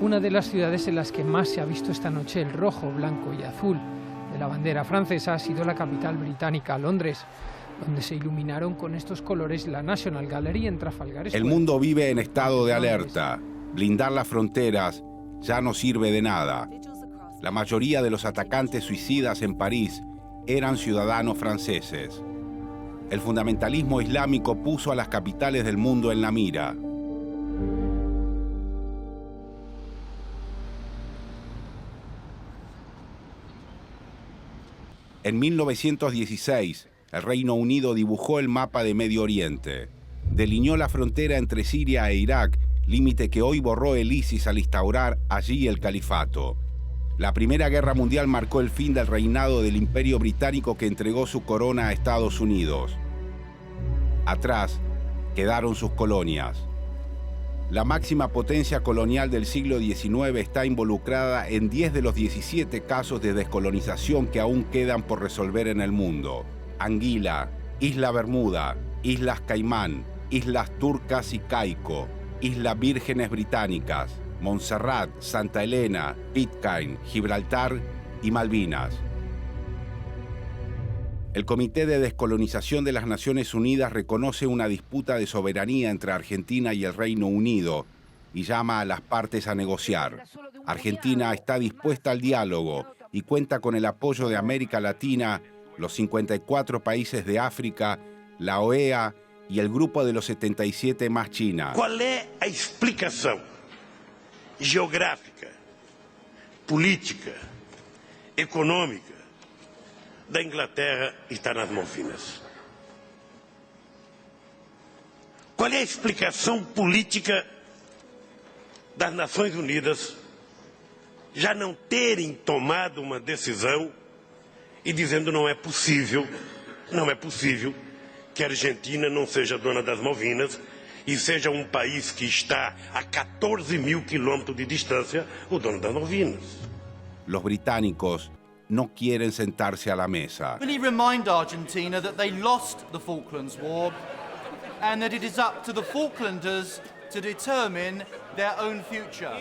una de las ciudades en las que más se ha visto esta noche el rojo, blanco y azul de la bandera francesa ha sido la capital británica, Londres, donde se iluminaron con estos colores la National Gallery en Trafalgar Square. El mundo vive en estado de alerta. Blindar las fronteras ya no sirve de nada. La mayoría de los atacantes suicidas en París eran ciudadanos franceses. El fundamentalismo islámico puso a las capitales del mundo en la mira. En 1916, el Reino Unido dibujó el mapa de Medio Oriente. Delineó la frontera entre Siria e Irak, límite que hoy borró el ISIS al instaurar allí el califato. La Primera Guerra Mundial marcó el fin del reinado del Imperio Británico que entregó su corona a Estados Unidos. Atrás quedaron sus colonias. La máxima potencia colonial del siglo XIX está involucrada en 10 de los 17 casos de descolonización que aún quedan por resolver en el mundo. Anguila, Isla Bermuda, Islas Caimán, Islas Turcas y Caico, Islas Vírgenes Británicas, Montserrat, Santa Elena, Pitcairn, Gibraltar y Malvinas. El Comité de Descolonización de las Naciones Unidas reconoce una disputa de soberanía entre Argentina y el Reino Unido y llama a las partes a negociar. Argentina está dispuesta al diálogo y cuenta con el apoyo de América Latina, los 54 países de África, la OEA y el grupo de los 77 más China. ¿Cuál es la explicación geográfica, política, económica da Inglaterra está nas Malvinas? Qual é a explicação política das Nações Unidas já não terem tomado uma decisão e dizendo não é possível que a Argentina não seja dona das Malvinas e seja um país que está a 14.000 quilômetros de distância o dono das Malvinas? Los británicos no quieren sentarse a la mesa. Really remind Argentina that they lost the Falklands War and that it is up to the Falklanders to determine their own future.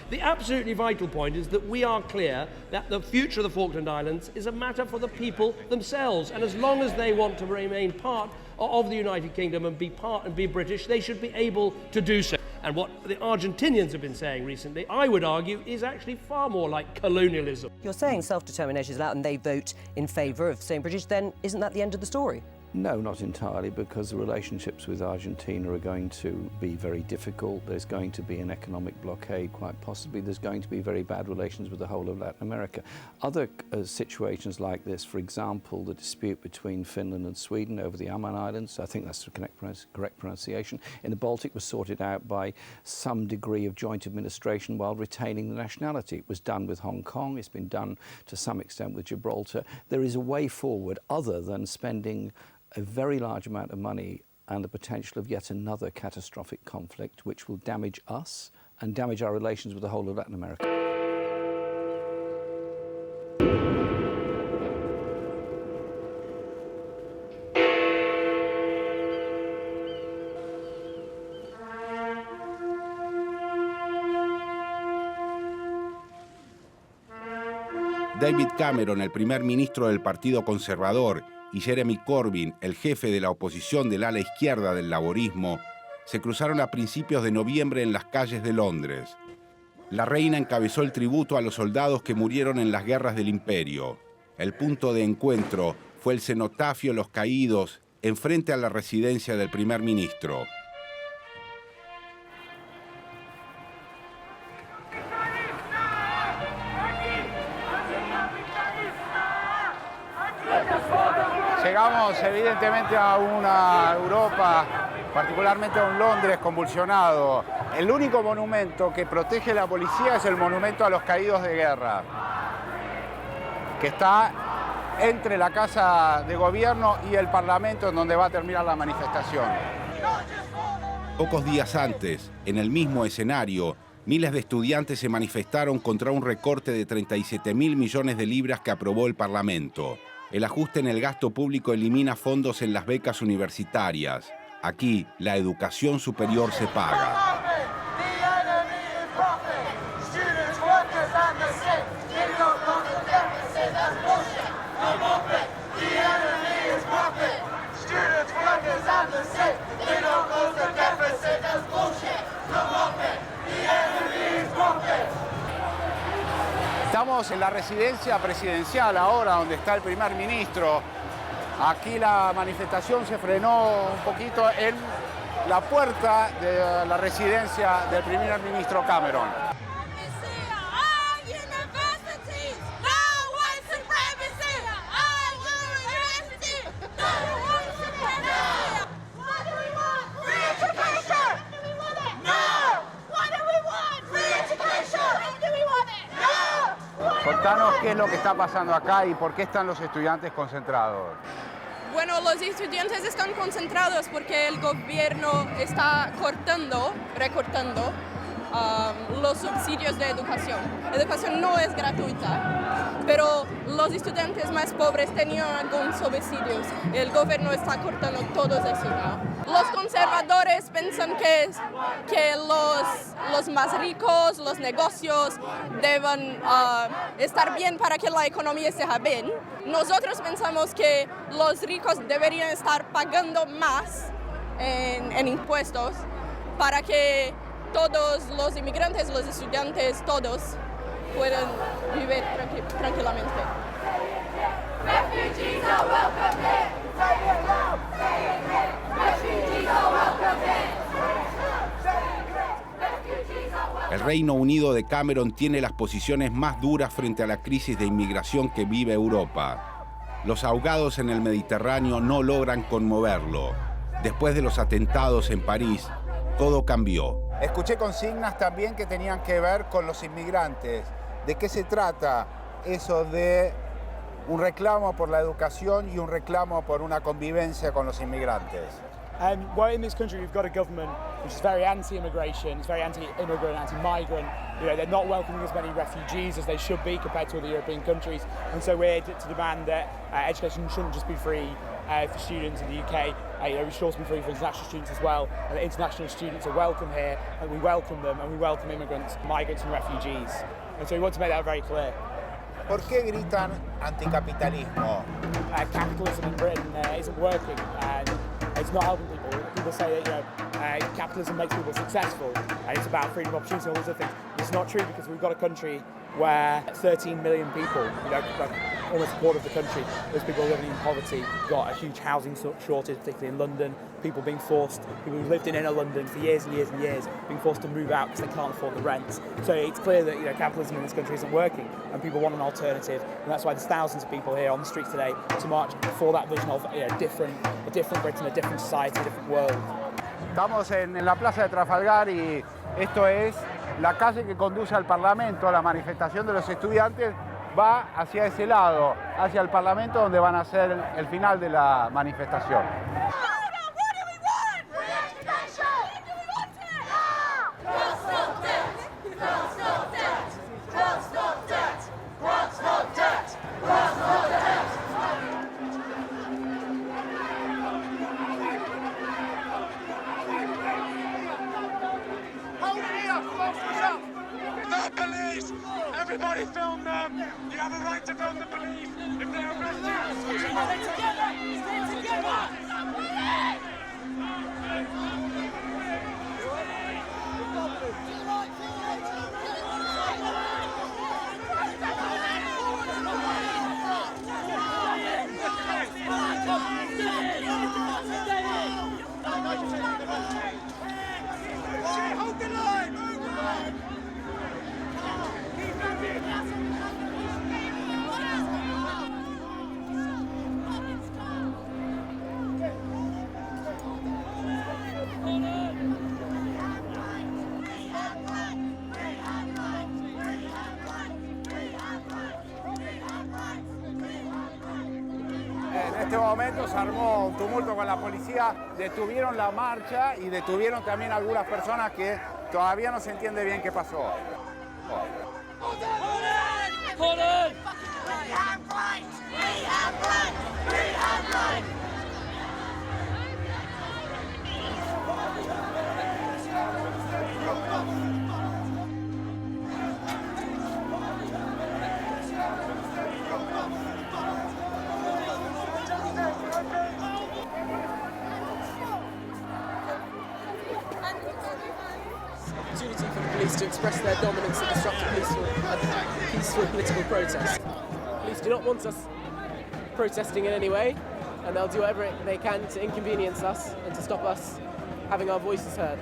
The absolutely vital point is that we are clear that the future of the Falkland Islands is a matter for the people themselves, and as long as they want to remain part of the United Kingdom and be British, they should be able to do so. And what the Argentinians have been saying recently, I would argue, is actually far more like colonialism. You're saying self-determination is allowed and they vote in favour of staying British, then isn't that the end of the story? No, not entirely, because the relationships with Argentina are going to be very difficult. There's going to be an economic blockade, quite possibly. There's going to be very bad relations with the whole of Latin America. Other situations like this, for example, the dispute between Finland and Sweden over the Aman Islands, I think that's the correct pronunciation, in the Baltic was sorted out by some degree of joint administration while retaining the nationality. It was done with Hong Kong, it's been done to some extent with Gibraltar. There is a way forward other than spending a very large amount of money and the potential of yet another catastrophic conflict which will damage us and damage our relations with the whole of Latin America. David Cameron, el primer ministro del Partido Conservador, y Jeremy Corbyn, el jefe de la oposición del ala izquierda del laborismo, se cruzaron a principios de noviembre en las calles de Londres. La reina encabezó el tributo a los soldados que murieron en las guerras del imperio. El punto de encuentro fue el cenotafio Los Caídos, enfrente a la residencia del primer ministro. Llegamos evidentemente a una Europa, particularmente a un Londres convulsionado. El único monumento que protege la policía es el monumento a los caídos de guerra, que está entre la Casa de Gobierno y el Parlamento, en donde va a terminar la manifestación. Pocos días antes, en el mismo escenario, miles de estudiantes se manifestaron contra un recorte de 37.000 millones de libras que aprobó el Parlamento. El ajuste en el gasto público elimina fondos en las becas universitarias. Aquí, la educación superior se paga. Estamos en la residencia presidencial ahora, donde está el primer ministro. Aquí la manifestación se frenó un poquito en la puerta de la residencia del primer ministro Cameron. Contanos qué es lo que está pasando acá y por qué están los estudiantes concentrados. Bueno, los estudiantes están concentrados porque el gobierno está recortando los subsidios de educación. La educación no es gratuita, pero los estudiantes más pobres tenían algunos subsidios. El gobierno está cortando todos esos, ¿no? Los conservadores piensan que los más ricos, los negocios deben estar bien para que la economía sea bien. Nosotros pensamos que los ricos deberían estar pagando más en impuestos para que todos los inmigrantes, los estudiantes, todos puedan vivir tranquilamente. Refugees are welcome here. Refugees are welcome here. El Reino Unido de Cameron tiene las posiciones más duras frente a la crisis de inmigración que vive Europa. Los ahogados en el Mediterráneo no logran conmoverlo. Después de los atentados en París, todo cambió. Escuché consignas también que tenían que ver con los inmigrantes. ¿De qué se trata eso de un reclamo por la educación y un reclamo por una convivencia con los inmigrantes? Well, in this country, we've got a government which is very anti-immigration, it's very anti-immigrant, anti-migrant. You know, they're not welcoming as many refugees as they should be compared to other European countries. And so we're to demand that education shouldn't just be free for students in the UK. It should also be free for international students as well. And the international students are welcome here, and we welcome them, and we welcome immigrants, migrants and refugees. And so we want to make that very clear. ¿Por qué gritan anticapitalismo? Capitalism in Britain isn't working, and it's not helping people. People say that capitalism makes people successful, and it's about freedom of opportunity and all those other things. It's not true, because we've got a country where 13 million people, like almost a quarter of the country, those people living in poverty. We've got a huge housing shortage, particularly in London. People who lived in inner London for years and years and years, being forced to move out because they can't afford the rent. So it's clear that capitalism in this country isn't working, and people want an alternative, and that's why there's thousands of people here on the streets today to march for that vision of a different Britain, a different society, a different world. Estamos en la plaza de Trafalgar y esto es la calle que conduce al Parlamento. La manifestación de los estudiantes va hacia ese lado, hacia el Parlamento, donde van a hacer el final de la manifestación. Everybody film them! You have a right to film the police if they arrest you! Stay together! Stay together! Hold the line! En este momento se armó un tumulto con la policía, detuvieron la marcha y detuvieron también algunas personas que todavía no se entiende bien qué pasó. Opportunity for the police police to express their dominance and disrupt a peaceful political protest. Police do not want us protesting in any way, and they'll do whatever they can to inconvenience us and to stop us having our voices heard.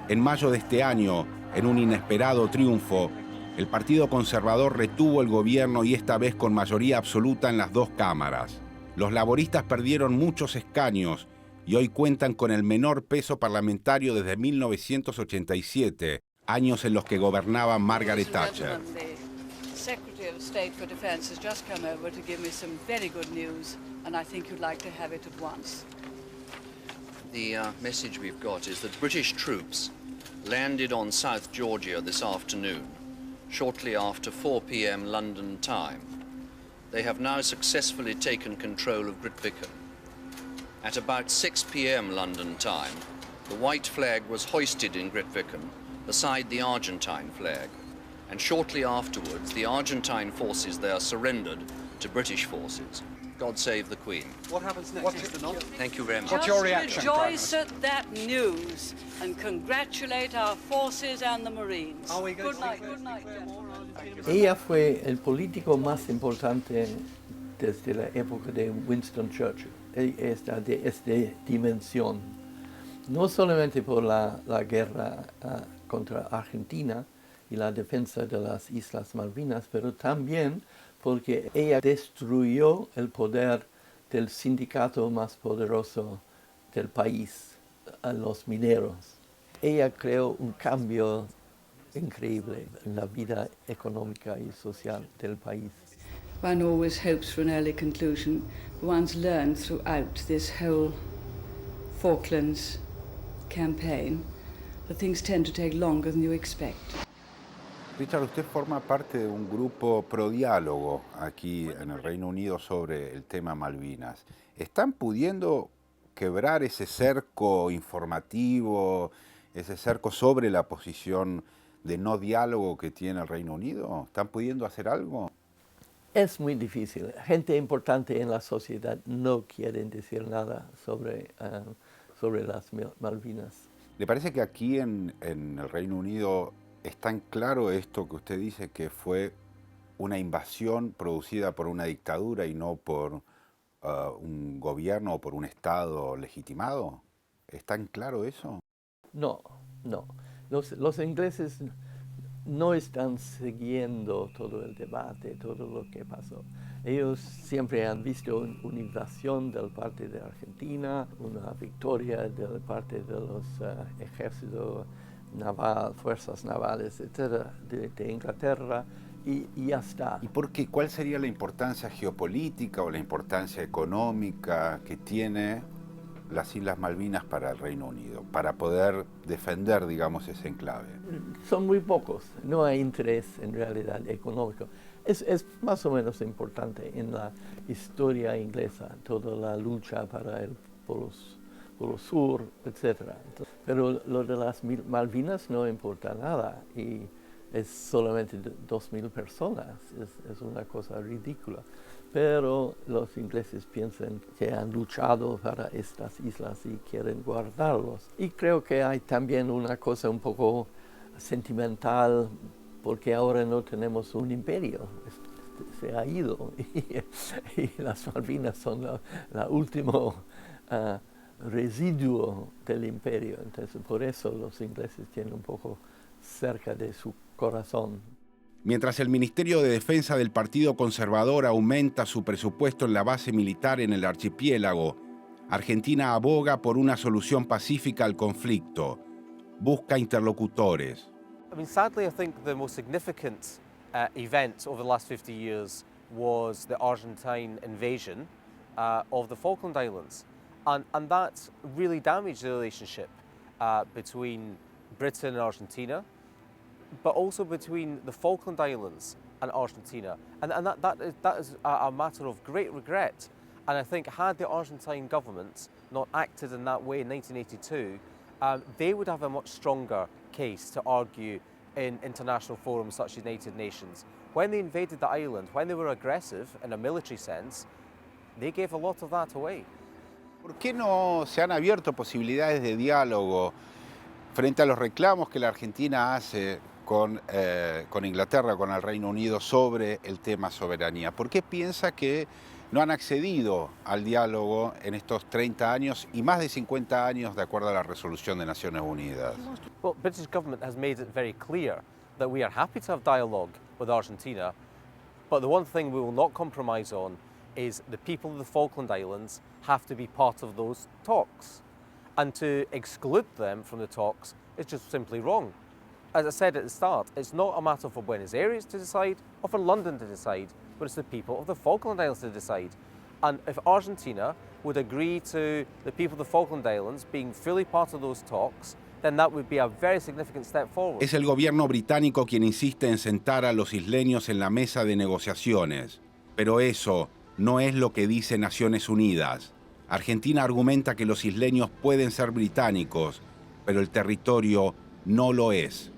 En mayo de este año, en un inesperado triunfo, el Partido Conservador retuvo el gobierno y esta vez con mayoría absoluta en las dos cámaras. Los laboristas perdieron muchos escaños y hoy cuentan con el menor peso parlamentario desde 1987, años en los que gobernaba Margaret Thatcher. Secretary of State for Defence has just come over to give me some very good news, and I think you'd like to have it at once. The message we've got is that British troops landed on South Georgia this afternoon, shortly after 4 p.m. London time. They have now successfully taken control of Grytviken. At about 6 p.m. London time, the white flag was hoisted in Grytviken beside the Argentine flag, and shortly afterwards the Argentine forces there surrendered to British forces. God save the Queen. What happens next, Mr. Knott? Thank you very much. What's your reaction? Rejoice at that news and congratulate our forces and the Marines. Good night. Good night. Ella fue el político más importante desde la época de Winston Churchill. Ella está de esta dimensión, no solamente por la guerra contra Argentina y la defensa de las Islas Malvinas, pero también porque ella destruyó el poder del sindicato más poderoso del país, a los mineros. Ella creó un cambio increíble en la vida económica y social del país. One always hopes for an early conclusion. One's learned throughout this whole Falklands campaign that things tend to take longer than you expect. Richard, usted forma parte de un grupo pro diálogo aquí en el Reino Unido sobre el tema Malvinas. ¿Están pudiendo quebrar ese cerco informativo, ese cerco sobre la posición de no diálogo que tiene el Reino Unido? ¿Están pudiendo hacer algo? Es muy difícil. Gente importante en la sociedad no quiere decir nada sobre las Malvinas. ¿Le parece que aquí en el Reino Unido es tan claro esto que usted dice, que fue una invasión producida por una dictadura y no por un gobierno o por un Estado legitimado? ¿Es tan claro eso? No. Los ingleses no están siguiendo todo el debate, todo lo que pasó. Ellos siempre han visto una invasión de parte de Argentina, una victoria de parte de los ejércitos naval, fuerzas navales, etcétera, de Inglaterra, y ya está. ¿Y por qué? ¿Cuál sería la importancia geopolítica o la importancia económica que tiene las Islas Malvinas para el Reino Unido, para poder defender, digamos, ese enclave? Son muy pocos, no hay interés en realidad económico. Es más o menos importante en la historia inglesa, toda la lucha para el Polo Sur, etc. Pero lo de las Malvinas no importa nada y es solamente 2.000 personas, es una cosa ridícula. Pero los ingleses piensan que han luchado para estas islas y quieren guardarlos. Y creo que hay también una cosa un poco sentimental, porque ahora no tenemos un imperio, se ha ido y las Malvinas son la último residuo del imperio. Entonces por eso los ingleses tienen un poco cerca de su corazón. Mientras el Ministerio de Defensa del Partido Conservador aumenta su presupuesto en la base militar en el archipiélago, Argentina aboga por una solución pacífica al conflicto. Busca interlocutores. I mean, sadly, I think the most significant event over the last 50 years was the Argentine invasion of the Falkland Islands. And that really damaged the relationship between Britain and Argentina, but also between the Falkland Islands and Argentina. And that is a matter of great regret. And I think had the Argentine government not acted in that way in 1982, they would have a much stronger case to argue in international forums such as the United Nations. When they invaded the island, when they were aggressive in a military sense, they gave a lot of that away. ¿Por qué no se han abierto posibilidades de diálogo Frente a los reclamos que la Argentina hace con Inglaterra, con el Reino Unido sobre el tema soberanía, ¿por qué piensa que no han accedido al diálogo en estos 30 años y más de 50 años de acuerdo a la resolución de Naciones Unidas? Well, British government has made it very clear that we are happy to have dialogue with Argentina, but the one thing we will not compromise on is the people of the Falkland Islands have to be part of those talks. And to exclude them from the talks is just simply wrong. As I said at the start, it's not a matter for Buenos Aires to decide or for London to decide, but it's the people of the Falkland Islands to decide. And if Argentina would agree to the people of the Falkland Islands being fully part of those talks, then that would be a very significant step forward. Es el gobierno británico quien insiste en sentar a los isleños en la mesa de negociaciones, pero eso no es lo que dice Naciones Unidas. Argentina argumenta que los isleños pueden ser británicos, pero el territorio no lo es.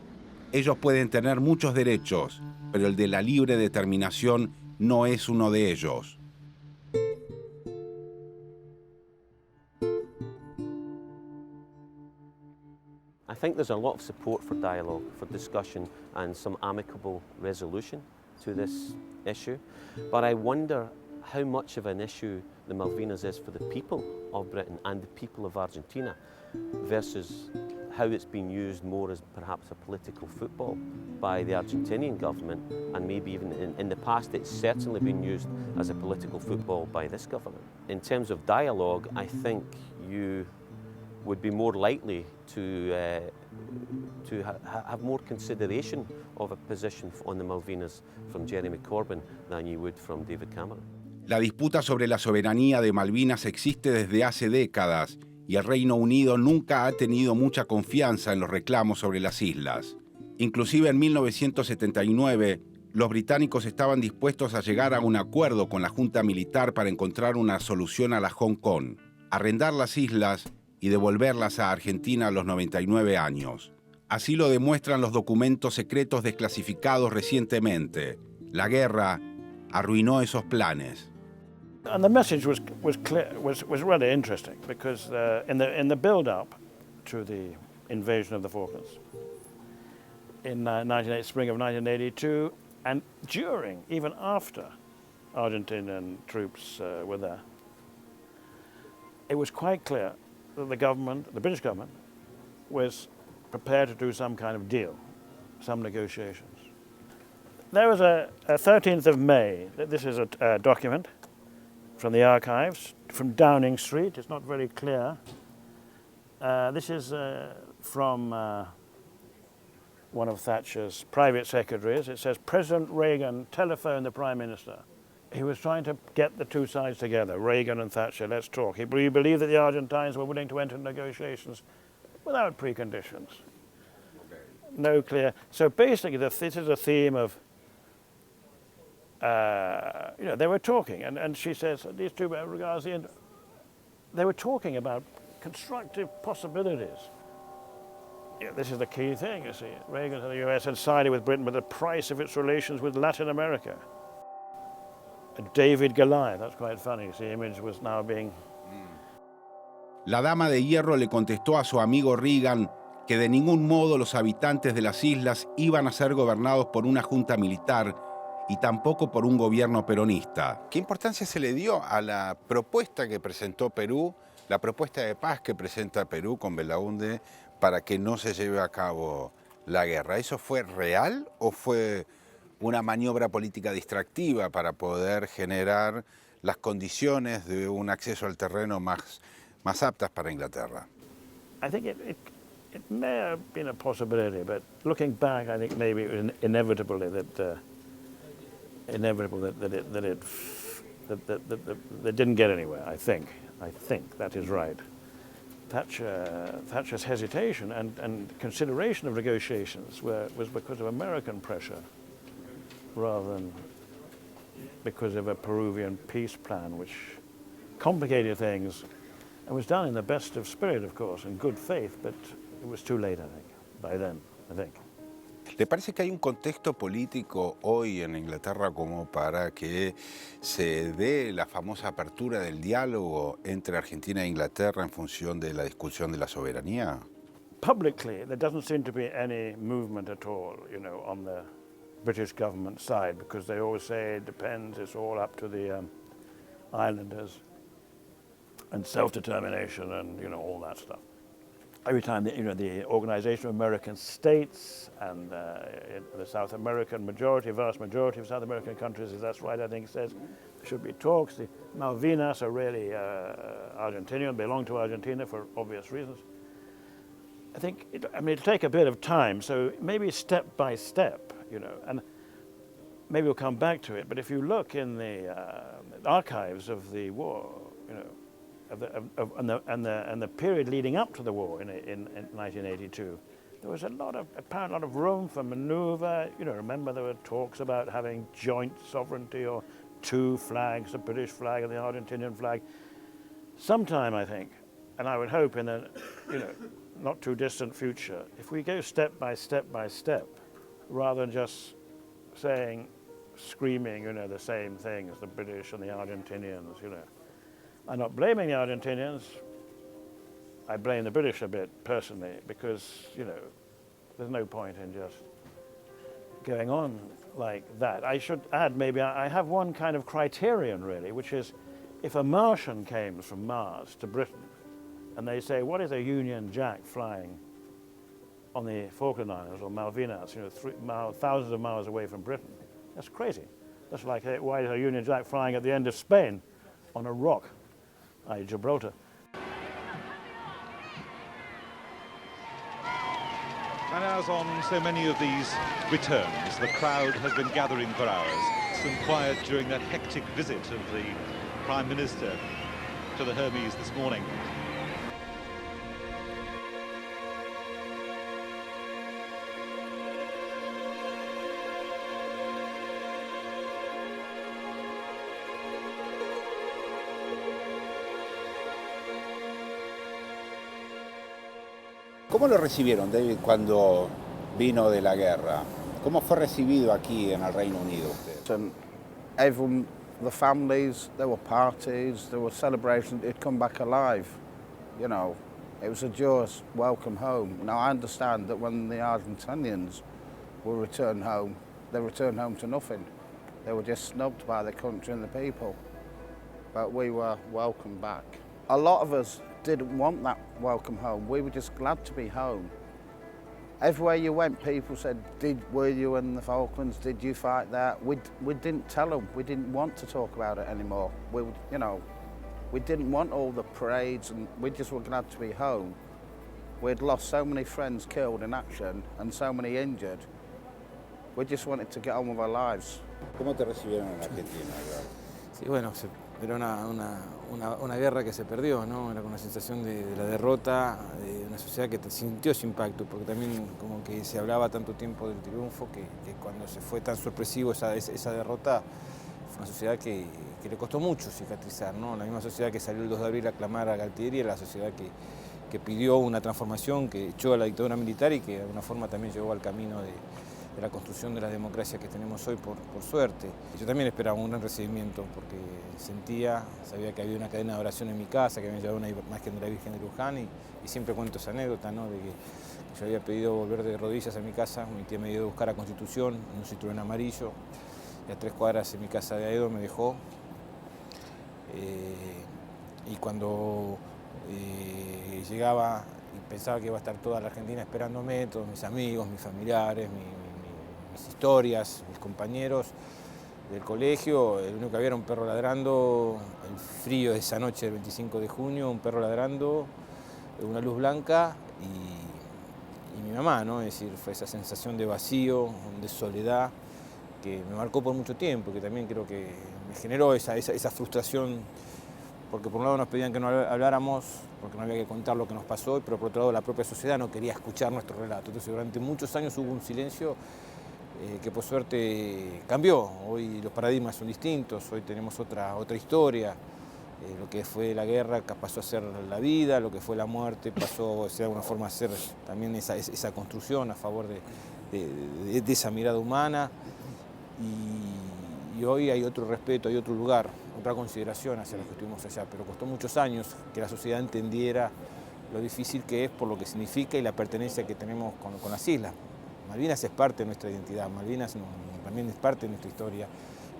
Ellos pueden tener muchos derechos, pero el de la libre determinación no es uno de ellos. I think there's a lot of support for dialogue, for discussion and some amicable resolution to this issue. But I wonder how much of an issue the Malvinas is for the people of Britain and the people of Argentina versus how it's been used more as perhaps a political football by the Argentinian government, and maybe even in the past it's certainly been used as a political football by this government. In terms of dialogue, I think you would be more likely to have more consideration of a position on the Malvinas from Jeremy Corbyn than you would from David Cameron. La disputa sobre la soberanía de Malvinas existe desde hace décadas y el Reino Unido nunca ha tenido mucha confianza en los reclamos sobre las islas. Inclusive en 1979, los británicos estaban dispuestos a llegar a un acuerdo con la Junta Militar para encontrar una solución a la Hong Kong, arrendar las islas y devolverlas a Argentina a los 99 años. Así lo demuestran los documentos secretos desclasificados recientemente. La guerra arruinó esos planes. And the message was clear, was really interesting because in the build-up to the invasion of the Falklands in spring of 1982, and during, even after Argentinian troops were there, it was quite clear that the government, the British government, was prepared to do some kind of deal, some negotiations. There was a 13th of May, this is a document from the archives, from Downing Street, it's not very clear. This is from one of Thatcher's private secretaries. It says, President Reagan telephoned the Prime Minister. He was trying to get the two sides together, Reagan and Thatcher, let's talk. He believed that the Argentines were willing to enter negotiations without preconditions. No clear. So basically, this is a theme of, they were talking, and she says, these two regards the end. They were talking about constructive possibilities. This is the key thing, you see. Reagan and the US had sided with Britain at the price of its relations with Latin America. David Goliath, that's quite funny. The image was now being... La dama de hierro le contestó a su amigo Reagan que de ningún modo los habitantes de las islas iban a ser gobernados por una junta militar y tampoco por un gobierno peronista. ¿Qué importancia se le dio a la propuesta que presentó Perú, la propuesta de paz que presenta Perú con Belaúnde para que no se lleve a cabo la guerra? ¿Eso fue real o fue una maniobra política distractiva para poder generar las condiciones de un acceso al terreno más aptas para Inglaterra? I think it may have been a possibility, but looking back, I think maybe it was inevitable that they didn't get anywhere. I think that is right. Thatcher's hesitation and consideration of negotiations was because of American pressure, rather than because of a Peruvian peace plan, which complicated things and was done in the best of spirit, of course, in good faith, but it was too late, I think, by then, I think. ¿Le parece que hay un contexto político hoy en Inglaterra como para que se dé la famosa apertura del diálogo entre Argentina e Inglaterra en función de la discusión de la soberanía? publicly, there doesn't seem to be any movement at all, you know, on the British government side, because they always say it depends, it's all up to the islanders and self-determination and, you know, all that stuff. Every time, the Organization of American States and the South American vast majority of South American countries, if that's right, I think, says there should be talks. The Malvinas are really Argentinian, belong to Argentina for obvious reasons. I think, it'll take a bit of time, so maybe step by step, you know, and maybe we'll come back to it, but if you look in the archives of the war, you know, and the period leading up to the war in 1982, there was a lot of room for manoeuvre. You know, remember there were talks about having joint sovereignty or two flags, the British flag and the Argentinian flag. Sometime, I think, and I would hope in a, you know, not too distant future, if we go step by step by step, rather than just screaming, you know, the same things, the British and the Argentinians, you know. I'm not blaming the Argentinians. I blame the British a bit, personally, because, you know, there's no point in just going on like that. I should add, maybe, I have one kind of criterion, really, which is if a Martian came from Mars to Britain, and they say, what is a Union Jack flying on the Falkland Islands or Malvinas, you know, thousands of miles away from Britain? That's crazy. That's like, why is a Union Jack flying at the end of Spain on a rock? Gibraltar. And as on so many of these returns, the crowd has been gathering for hours. Some quiet during that hectic visit of the Prime Minister to the Hermes this morning. ¿Cómo lo recibieron, David, cuando vino de la guerra? ¿Cómo fue recibido aquí en el Reino Unido usted? Everyone, the families, there were parties, there were celebrations, he'd come back alive. You know, it was a joyous welcome home. Now, I understand that when the Argentinians were returned home, they returned home to nothing. They were just snubbed by the country and the people. But we were welcomed back. A lot of us didn't want that welcome home. We were just glad to be home. Everywhere you went, people said, were you in the Falklands? Did you fight there? We didn't tell them. We didn't want to talk about it anymore. We didn't want all the parades, and we just were glad to be home. We'd lost so many friends killed in action and so many injured. We just wanted to get on with our lives. ¿Cómo te recibieron en Argentina? Sí, bueno, era una guerra que se perdió, ¿no? Era con una sensación de la derrota, de una sociedad que sintió ese impacto, porque también como que se hablaba tanto tiempo del triunfo que cuando se fue tan sorpresivo esa derrota, fue una sociedad que le costó mucho cicatrizar, ¿no? La misma sociedad que salió el 2 de abril a clamar a Galtieri era la sociedad que pidió una transformación, que echó a la dictadura militar y que de alguna forma también llevó al camino de la construcción de la democracia que tenemos hoy, por suerte. Yo también esperaba un gran recibimiento porque sabía que había una cadena de oración en mi casa, que habían llevado una imagen de la Virgen de Luján y siempre cuento esa anécdota, ¿no? De que yo había pedido volver de rodillas a mi casa, mi tía me dio a buscar a Constitución en un Citroën amarillo y a 3 cuadras en mi casa de Aedo me dejó. Y cuando llegaba y pensaba que iba a estar toda la Argentina esperándome, todos mis amigos, mis familiares, mis historias, mis compañeros del colegio, lo único que había era un perro ladrando, el frío de esa noche del 25 de junio, un perro ladrando, una luz blanca y mi mamá, ¿no? Es decir, fue esa sensación de vacío, de soledad, que me marcó por mucho tiempo, que también creo que me generó esa frustración, porque por un lado nos pedían que no habláramos, porque no había que contar lo que nos pasó, pero por otro lado la propia sociedad no quería escuchar nuestro relato. Entonces durante muchos años hubo un silencio que por suerte cambió. Hoy los paradigmas son distintos, hoy tenemos otra historia. Lo que fue la guerra pasó a ser la vida, lo que fue la muerte pasó de alguna forma a ser también esa construcción a favor de esa mirada humana. Y hoy hay otro respeto, hay otro lugar, otra consideración hacia los que estuvimos allá, pero costó muchos años que la sociedad entendiera lo difícil que es por lo que significa y la pertenencia que tenemos con las islas. Malvinas es parte de nuestra identidad, Malvinas también es parte de nuestra historia,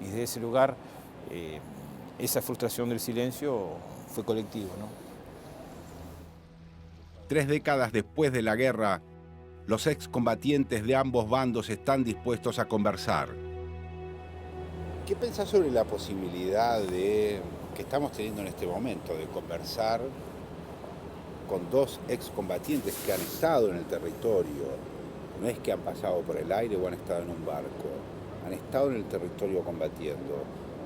y desde ese lugar esa frustración del silencio fue colectivo, ¿no? 3 décadas después de la guerra, los excombatientes de ambos bandos están dispuestos a conversar. ¿Qué pensás sobre la posibilidad que estamos teniendo en este momento de conversar con 2 excombatientes que han estado en el territorio? No es que han pasado por el aire o han estado en un barco, han estado en el territorio combatiendo.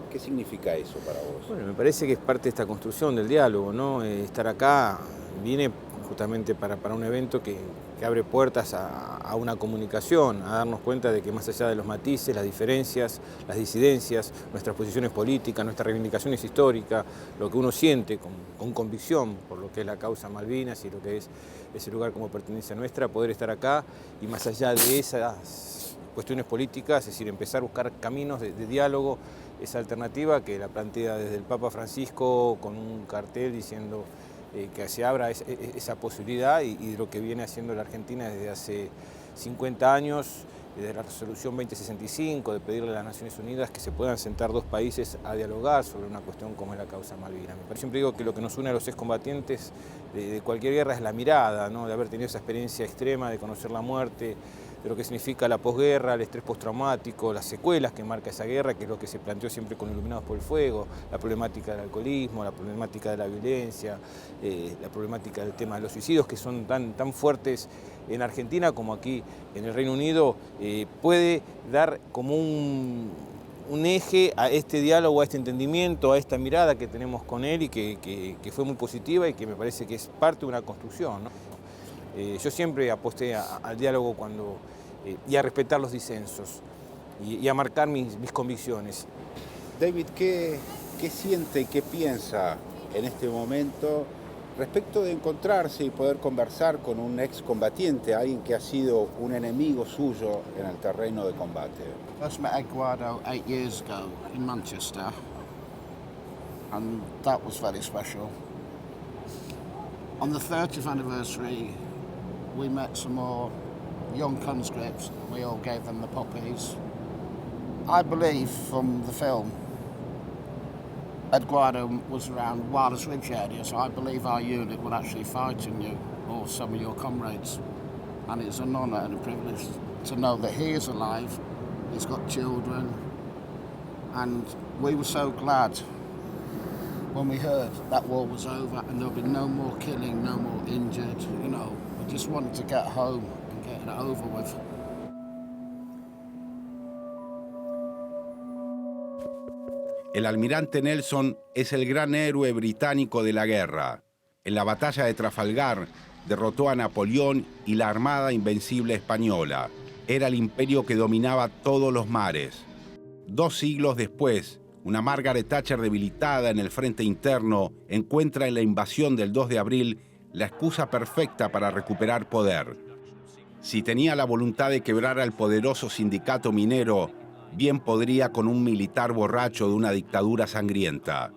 ¿Qué significa eso para vos? Bueno, me parece que es parte de esta construcción del diálogo, ¿no? Estar acá viene justamente para un evento que abre puertas a una comunicación, a darnos cuenta de que más allá de los matices, las diferencias, las disidencias, nuestras posiciones políticas, nuestras reivindicaciones históricas, lo que uno siente con convicción por lo que es la causa Malvinas y lo que es ese lugar como pertenencia nuestra, poder estar acá y más allá de esas cuestiones políticas, es decir, empezar a buscar caminos de diálogo, esa alternativa que la plantea desde el Papa Francisco con un cartel diciendo que se abra esa posibilidad y de lo que viene haciendo la Argentina desde hace 50 años, desde la resolución 2065, de pedirle a las Naciones Unidas que se puedan sentar 2 países a dialogar sobre una cuestión como es la causa Malvinas. Siempre digo que lo que nos une a los excombatientes de cualquier guerra es la mirada, ¿no? De haber tenido esa experiencia extrema, de conocer la muerte, de lo que significa la posguerra, el estrés postraumático, las secuelas que marca esa guerra, que es lo que se planteó siempre con Iluminados por el Fuego, la problemática del alcoholismo, la problemática de la violencia, la problemática del tema de los suicidios, que son tan fuertes en Argentina como aquí en el Reino Unido, puede dar como un eje a este diálogo, a este entendimiento, a esta mirada que tenemos con él y que fue muy positiva y que me parece que es parte de una construcción, ¿no? Yo siempre aposté al diálogo y a respetar los disensos y a marcar mis convicciones. David, ¿qué siente y qué piensa en este momento respecto de encontrarse y poder conversar con un excombatiente, alguien que ha sido un enemigo suyo en el terreno de combate? First met Eduardo 8 years ago in Manchester, and that was very special. On the 30th anniversary, we met some more young conscripts. We all gave them the poppies. I believe from the film, Eduardo was around Wireless Ridge area, so I believe our unit were actually fighting you or some of your comrades. And it's an honour and a privilege to know that he is alive, he's got children, and we were so glad when we heard that war was over and there'll be no more killing, no more injured, you know. We just wanted to get home and get it over with. El almirante Nelson es el gran héroe británico de la guerra. En la batalla de Trafalgar derrotó a Napoleón y la Armada Invencible española. Era el imperio que dominaba todos los mares. 2 siglos después, una Margaret Thatcher debilitada en el frente interno encuentra en la invasión del 2 de abril la excusa perfecta para recuperar poder. Si tenía la voluntad de quebrar al poderoso sindicato minero, bien podría con un militar borracho de una dictadura sangrienta.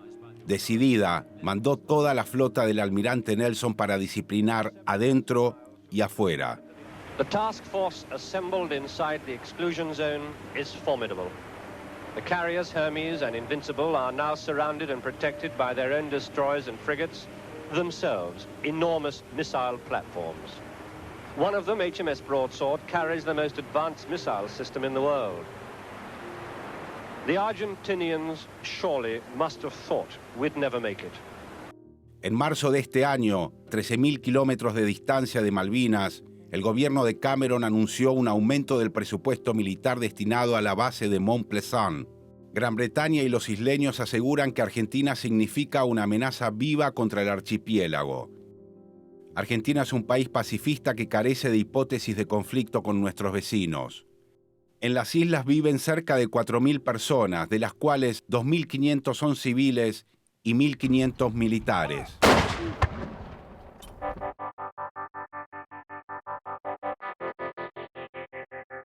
Decidida, mandó toda la flota del almirante Nelson para disciplinar adentro y afuera. The task force assembled inside the exclusion zone is formidable. The carriers Hermes and Invincible are now surrounded and protected by their own destroyers and frigates, themselves enormous missile platforms. One of them, HMS Broadsword, carries the most advanced missile system in the world. The Argentinians surely must have thought we'd never make it. En marzo de este año, 13.000 kilómetros de distancia de Malvinas, el gobierno de Cameron anunció un aumento del presupuesto militar destinado a la base de Mont Pleasant. Gran Bretaña y los isleños aseguran que Argentina significa una amenaza viva contra el archipiélago. Argentina es un país pacifista que carece de hipótesis de conflicto con nuestros vecinos. En las islas viven cerca de 4.000 personas, de las cuales 2.500 son civiles y 1.500 militares.